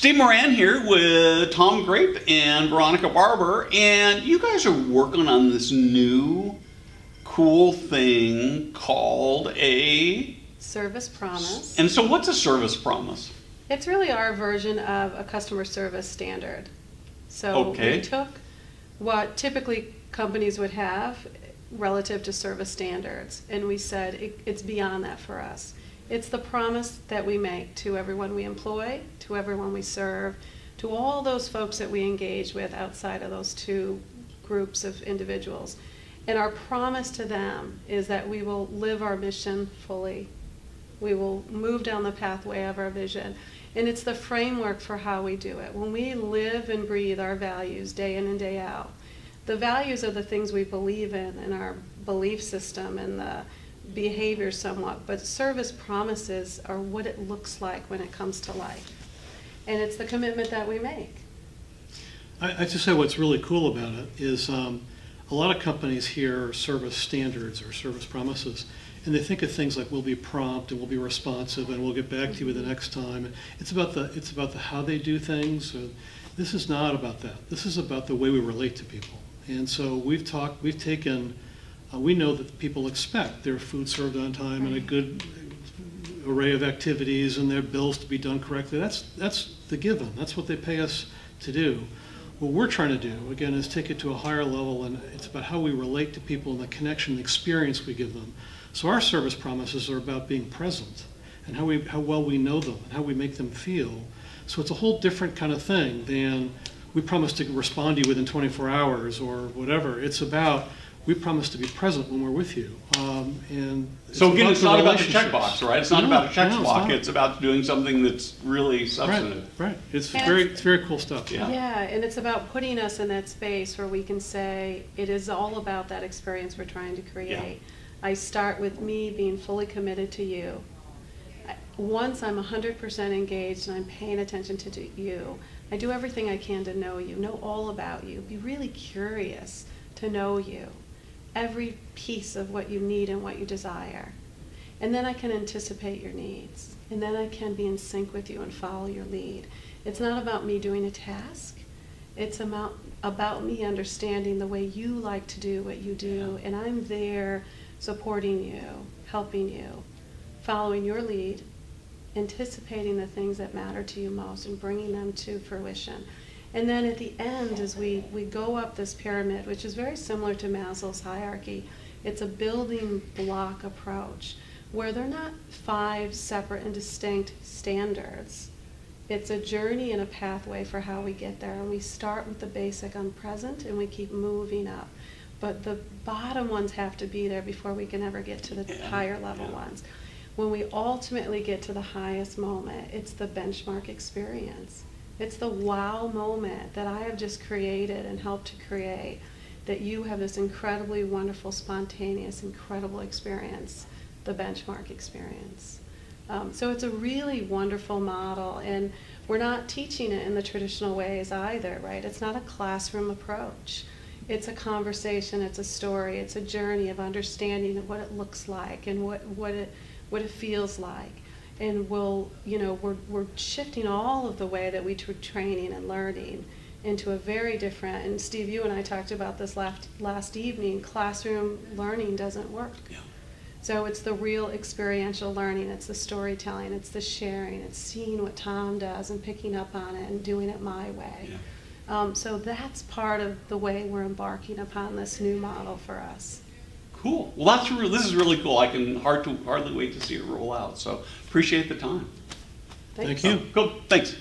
Steve Moran here with Tom Grape and Veronica Barber, and you guys are working on this new cool thing called a service promise. And so what's a service promise? It's really our version of a customer service standard. So we took what typically companies would have relative to service standards, and we said it's beyond that for us. It's the promise that we make to everyone we employ, to everyone we serve, to all those folks that we engage with outside of those two groups of individuals. And our promise to them is that we will live our mission fully. We will move down the pathway of our vision. And it's the framework for how we do it. When we live and breathe our values day in and day out, the values are the things we believe in our belief system and the behavior somewhat, but service promises are what it looks like when it comes to life. And it's the commitment that we make. I just say what's really cool about it is a lot of companies hear service standards or service promises, and they think of things like we'll be prompt and we'll be responsive and we'll get back to you the next time. It's about the how they do things. This is not about that. This is about the way we relate to people. And so we know that people expect their food served on time and a good array of activities and their bills to be done correctly. That's the given. That's what they pay us to do. What we're trying to do, again, is take it to a higher level, and it's about how we relate to people and the connection, the experience we give them. So our service promises are about being present and how well we know them and how we make them feel. So it's a whole different kind of thing than we promise to respond to you within 24 hours or whatever. It's about we promise to be present when we're with you. So again, it's not about the checkbox, right? It's not about a checkbox. It's about doing something that's really substantive. Right. It's very cool stuff. Yeah, and it's about putting us in that space where we can say it is all about that experience we're trying to create. Yeah. I start with me being fully committed to you. Once I'm 100% engaged and I'm paying attention to you, I do everything I can to know you, know all about you, be really curious to know you, every piece of what you need and what you desire. And then I can anticipate your needs. And then I can be in sync with you and follow your lead. It's not about me doing a task. It's about me understanding the way you like to do what you do. And I'm there supporting you, helping you, following your lead, anticipating the things that matter to you most and bringing them to fruition. And then at the end, as we go up this pyramid, which is very similar to Maslow's hierarchy, it's a building block approach where they're not 5 separate and distinct standards. It's a journey and a pathway for how we get there. And we start with the basic I'm present and we keep moving up. But the bottom ones have to be there before we can ever get to the higher level ones. When we ultimately get to the highest moment, it's the benchmark experience. It's the wow moment that I have just created and helped to create, that you have this incredibly wonderful, spontaneous, incredible experience, the benchmark experience. So it's a really wonderful model, and we're not teaching it in the traditional ways either, right? It's not a classroom approach. It's a conversation, it's a story, it's a journey of understanding of what it looks like and what it feels like. And we're shifting all of the way that we do training and learning into a very different, and Steve, you and I talked about this last evening, classroom learning doesn't work. Yeah. So it's the real experiential learning, it's the storytelling, it's the sharing, it's seeing what Tom does and picking up on it and doing it my way. Yeah. So that's part of the way we're embarking upon this new model for us. Cool. Well, this is really cool. I can hardly wait to see it roll out. So appreciate the time. Thank you. Cool. Thanks.